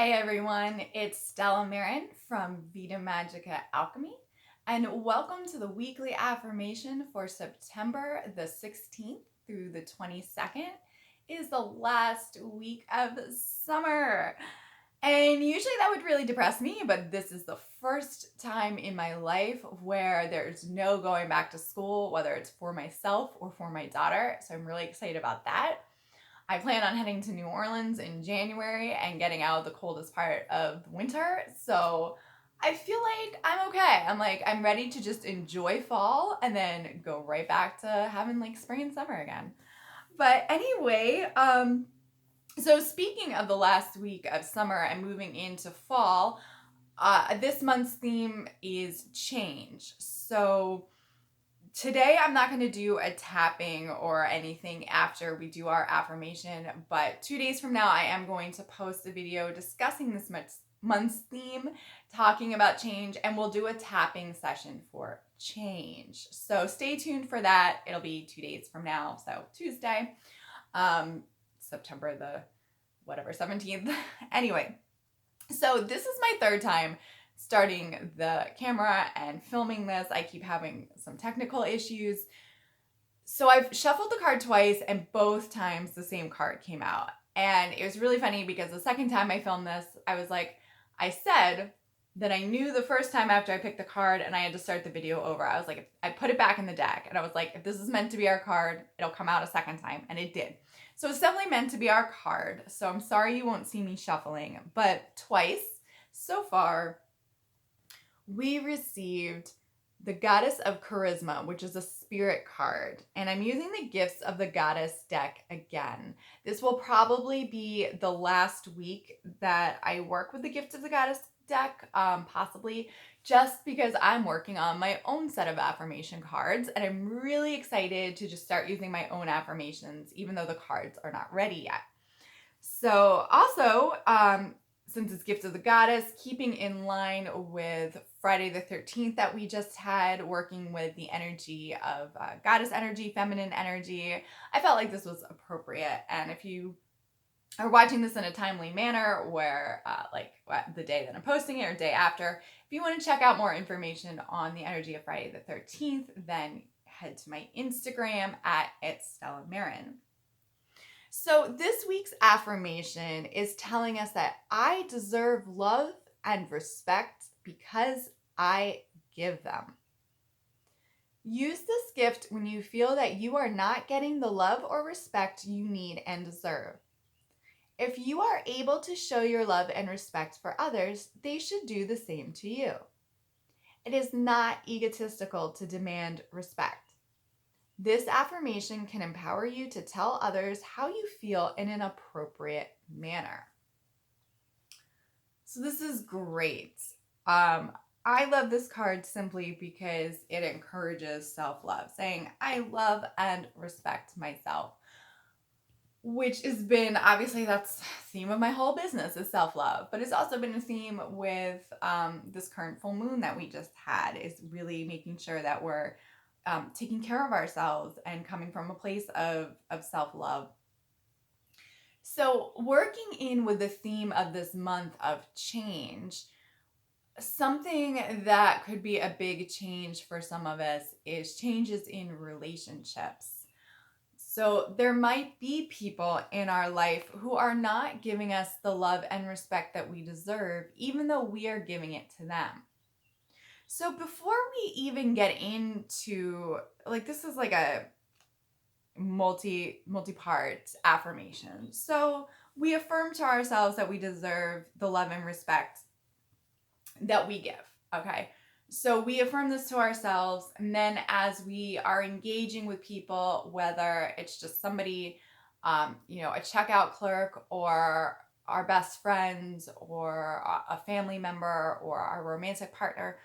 Hey everyone, it's Stella Marin from Vita Magica Alchemy, and welcome to the weekly affirmation for September the 16th through the 22nd. It is the last week of summer. And usually that would really depress me, but this is the first time in my life where there's no going back to school, whether it's for myself or for my daughter. So I'm really excited about that. I plan on heading to New Orleans in January and getting out of the coldest part of winter. So I feel like I'm okay. I'm ready to just enjoy fall and then go right back to having like spring and summer again. But anyway, so speaking of the last week of summer and moving into fall, this month's theme is change. So today I'm not going to do a tapping or anything after we do our affirmation, but 2 days from now I am going to post a video discussing this month's theme, talking about change, and we'll do a tapping session for change. So stay tuned for that. It'll be 2 days from now, so Tuesday, September the 17th. Anyway, so this is my third time starting the camera and filming this. I keep having some technical issues. So I've shuffled the card twice and both times the same card came out. And it was really funny because the second time I filmed this, I said that I knew the first time after I picked the card and I had to start the video over. I was like, I put it back in the deck and I was like, if this is meant to be our card, it'll come out a second time. And it did. So it's definitely meant to be our card. So I'm sorry you won't see me shuffling, but twice so far, we received the Goddess of Charisma, which is a spirit card. And I'm using the Gifts of the Goddess deck again. This will probably be the last week that I work with the Gifts of the Goddess deck, possibly just because I'm working on my own set of affirmation cards. And I'm really excited to just start using my own affirmations, even though the cards are not ready yet. So also, since it's Gift of the Goddess, keeping in line with Friday the 13th that we just had, working with the energy of goddess energy, feminine energy, I felt like this was appropriate. And if you are watching this in a timely manner, where the day that I'm posting it or day after, if you want to check out more information on the energy of Friday the 13th, then head to my Instagram at @StellaMarin. So this week's affirmation is telling us that I deserve love and respect because I give them. Use this gift when you feel that you are not getting the love or respect you need and deserve. If you are able to show your love and respect for others, they should do the same to you. It is not egotistical to demand respect. This affirmation can empower you to tell others how you feel in an appropriate manner. So this is great. I love this card simply because it encourages self-love, saying, I love and respect myself, which has been, obviously that's the theme of my whole business is self-love, but it's also been a theme with this current full moon that we just had, is really making sure that we're taking care of ourselves and coming from a place of self-love. So working in with the theme of this month of change, something that could be a big change for some of us is changes in relationships. So there might be people in our life who are not giving us the love and respect that we deserve, even though we are giving it to them. So before we even get into, this is like a multi-part affirmation. So we affirm to ourselves that we deserve the love and respect that we give, okay? So we affirm this to ourselves, and then as we are engaging with people, whether it's just somebody, a checkout clerk or our best friends or a family member or our romantic partner,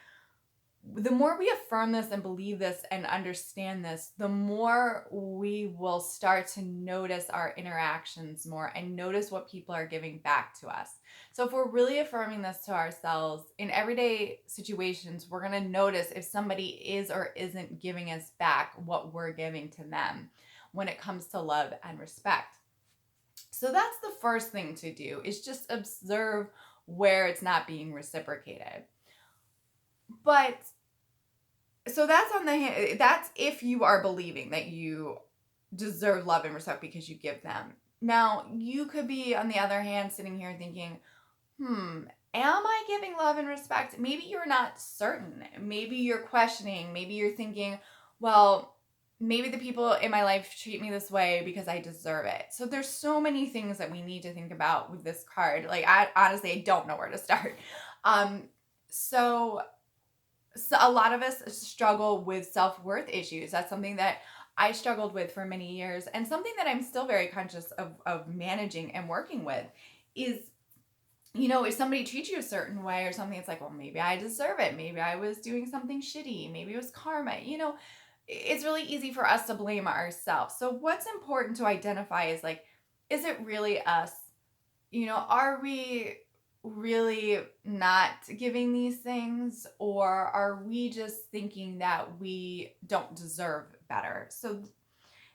the more we affirm this and believe this and understand this, the more we will start to notice our interactions more and notice what people are giving back to us. So if we're really affirming this to ourselves in everyday situations, we're going to notice if somebody is or isn't giving us back what we're giving to them when it comes to love and respect. So that's the first thing to do, is just observe where it's not being reciprocated. But so that's if you are believing that you deserve love and respect because you give them. Now, you could be, on the other hand, sitting here thinking, am I giving love and respect? Maybe you're not certain. Maybe you're questioning. Maybe you're thinking, well, maybe the people in my life treat me this way because I deserve it. So there's so many things that we need to think about with this card. Like, I honestly, I don't know where to start. So a lot of us struggle with self-worth issues. That's something that I struggled with for many years, and something that I'm still very conscious of managing and working with is, if somebody treats you a certain way or something, it's like, well, maybe I deserve it. Maybe I was doing something shitty. Maybe it was karma. It's really easy for us to blame ourselves. So what's important to identify is, like, is it really us? Are we really not giving these things, or are we just thinking that we don't deserve better? So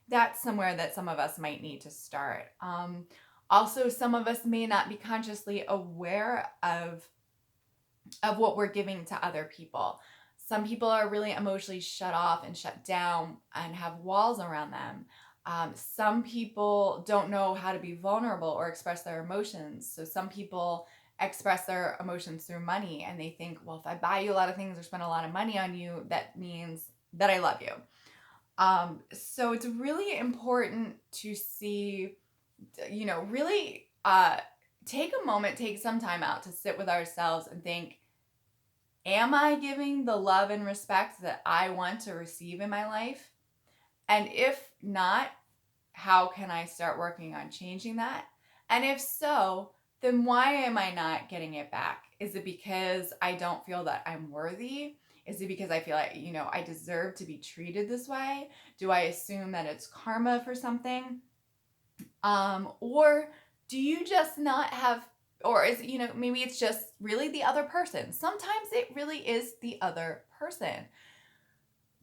that's somewhere that some of us might need to start. Also, some of us may not be consciously aware of what we're giving to other people. Some people are really emotionally shut off and shut down and have walls around them. Some people don't know how to be vulnerable or express their emotions. So some people express their emotions through money, and they think, well, if I buy you a lot of things or spend a lot of money on you, that means that I love you. So it's really important to see, really take a moment, take some time out to sit with ourselves and think, am I giving the love and respect that I want to receive in my life? And if not, how can I start working on changing that? And if so, then why am I not getting it back? Is it because I don't feel that I'm worthy? Is it because I feel like, I deserve to be treated this way? Do I assume that it's karma for something? Or do you just not have, or is, maybe it's just really the other person. Sometimes it really is the other person.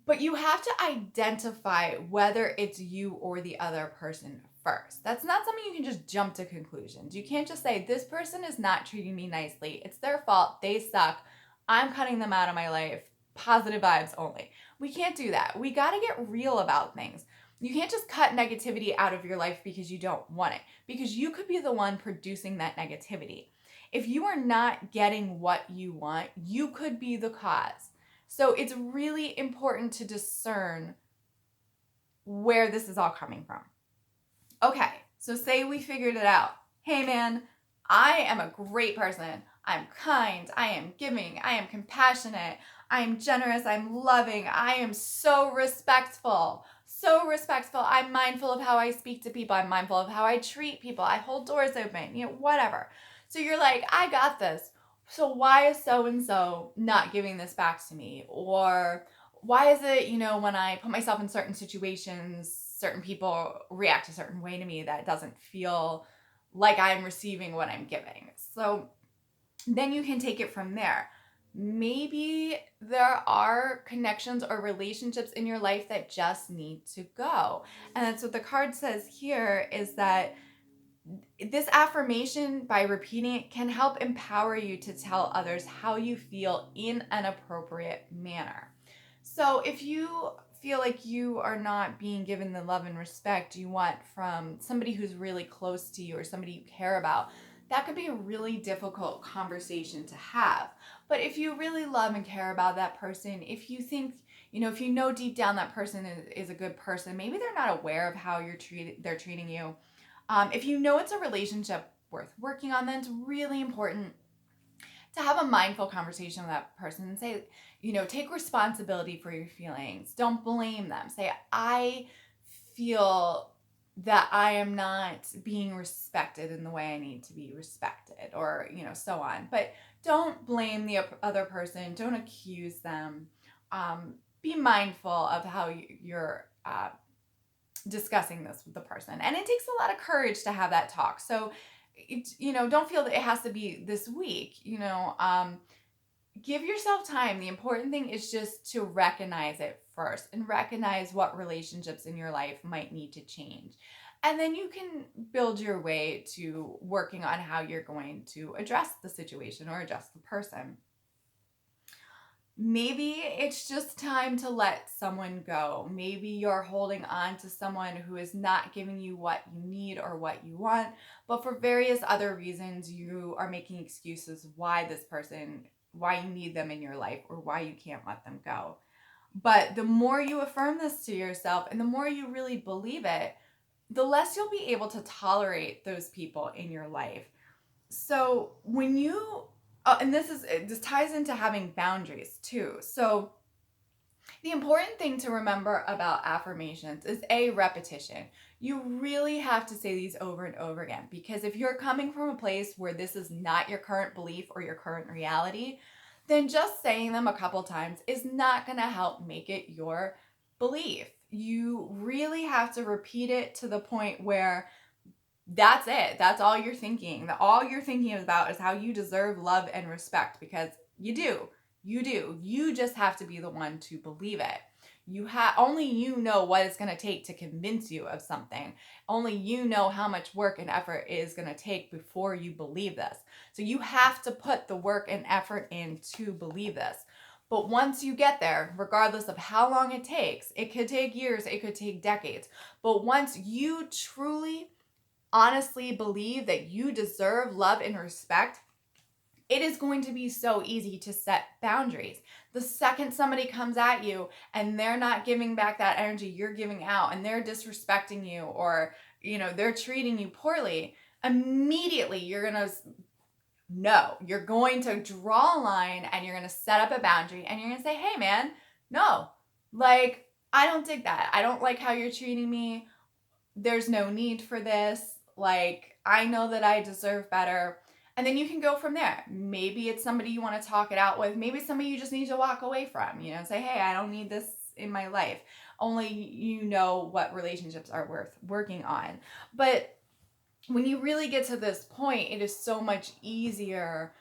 But you have to identify whether it's you or the other person first. That's not something you can just jump to conclusions. You can't just say, this person is not treating me nicely. It's their fault. They suck. I'm cutting them out of my life. Positive vibes only. We can't do that. We got to get real about things. You can't just cut negativity out of your life because you don't want it, because you could be the one producing that negativity. If you are not getting what you want, you could be the cause. So it's really important to discern where this is all coming from. Okay, so say we figured it out. Hey man, I am a great person. I'm kind, I am giving, I am compassionate, I am generous, I'm loving, I am so respectful. So respectful. I'm mindful of how I speak to people. I'm mindful of how I treat people. I hold doors open, whatever. So you're like, I got this. So why is so-and-so not giving this back to me? Or why is it, when I put myself in certain situations, certain people react a certain way to me that doesn't feel like I'm receiving what I'm giving? So then you can take it from there. Maybe there are connections or relationships in your life that just need to go. And that's what the card says here, is that this affirmation, by repeating it, can help empower you to tell others how you feel in an appropriate manner. So if you feel like you are not being given the love and respect you want from somebody who's really close to you or somebody you care about, that could be a really difficult conversation to have. But if you really love and care about that person, if you think, if you know deep down that person is a good person, maybe they're not aware of how they're treating you. If you know it's a relationship worth working on, then it's really important to have a mindful conversation with that person and say, take responsibility for your feelings. Don't blame them. Say, I feel that I am not being respected in the way I need to be respected, or, so on. But don't blame the other person. Don't accuse them. Be mindful of how you're discussing this with the person. And it takes a lot of courage to have that talk. So, don't feel that it has to be this week. Give yourself time. The important thing is just to recognize it first and recognize what relationships in your life might need to change. And then you can build your way to working on how you're going to address the situation or address the person. Maybe it's just time to let someone go. Maybe you're holding on to someone who is not giving you what you need or what you want, but for various other reasons, you are making excuses why you need them in your life or why you can't let them go. But the more you affirm this to yourself and the more you really believe it, the less you'll be able to tolerate those people in your life. So when you and this ties into having boundaries too. So the important thing to remember about affirmations is repetition. You really have to say these over and over again, because if you're coming from a place where this is not your current belief or your current reality, then just saying them a couple times is not going to help make it your belief. You really have to repeat it to the point where that's it. That's all you're thinking. All you're thinking about is how you deserve love and respect, because you do. You do. You just have to be the one to believe it. Only you know what it's going to take to convince you of something. Only you know how much work and effort it is going to take before you believe this. So you have to put the work and effort in to believe this. But once you get there, regardless of how long it takes, it could take years, it could take decades. But once you truly honestly believe that you deserve love and respect, it is going to be so easy to set boundaries. The second somebody comes at you and they're not giving back that energy you're giving out, and they're disrespecting you, or they're treating you poorly, immediately you're going to draw a line and you're going to set up a boundary and you're going to say, hey man, no, like, I don't dig that. I don't like how you're treating me. There's no need for this. Like, I know that I deserve better. And then you can go from there. Maybe it's somebody you want to talk it out with. Maybe it's somebody you just need to walk away from, and say, hey, I don't need this in my life. Only you know what relationships are worth working on. But when you really get to this point, it is so much easier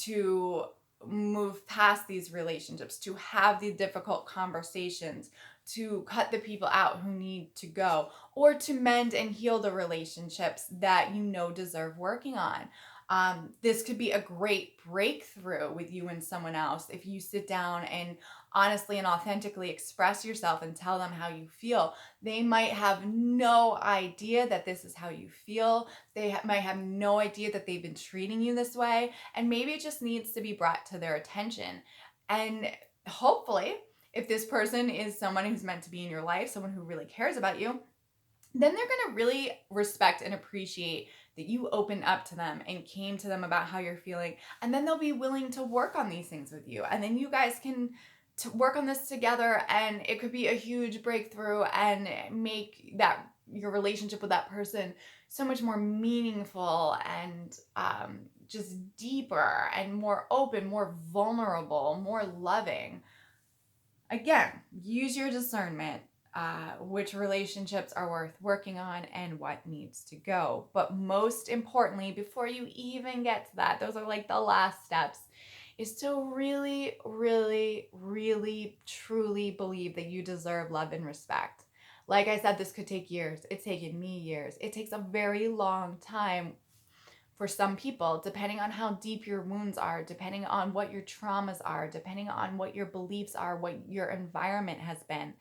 to move past these relationships, to have the difficult conversations, to cut the people out who need to go, or to mend and heal the relationships that deserve working on. This could be a great breakthrough with you and someone else if you sit down and honestly and authentically express yourself and tell them how you feel. They might have no idea that this is how you feel. They might have no idea that they've been treating you this way, and maybe it just needs to be brought to their attention. And hopefully, if this person is someone who's meant to be in your life, someone who really cares about you, then they're going to really respect and appreciate that you opened up to them and came to them about how you're feeling. And then they'll be willing to work on these things with you. And then you guys can work on this together, and it could be a huge breakthrough and make that your relationship with that person so much more meaningful and just deeper and more open, more vulnerable, more loving. Again, use your discernment. Which relationships are worth working on and what needs to go. But most importantly, before you even get to that, those are like the last steps, is to really, really, really, truly believe that you deserve love and respect. Like I said, this could take years. It's taken me years. It takes a very long time for some people, depending on how deep your wounds are, depending on what your traumas are, depending on what your beliefs are, what your environment has been.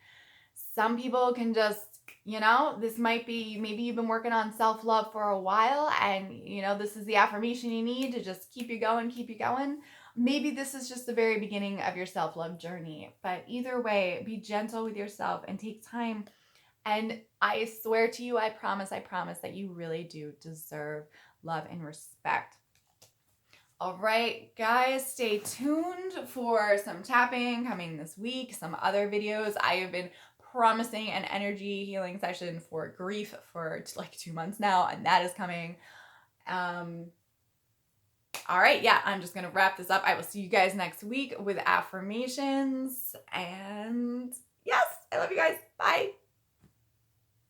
Some people can just, this might be, maybe you've been working on self-love for a while and, this is the affirmation you need to just keep you going. Maybe this is just the very beginning of your self-love journey. But either way, be gentle with yourself and take time. And I swear to you, I promise that you really do deserve love and respect. All right, guys, stay tuned for some tapping coming this week, some other videos. I have been promising an energy healing session for grief for like 2 months now, and that is coming. All right, yeah, I'm just gonna wrap this up. I will see you guys next week with affirmations, and yes, I love you guys. Bye.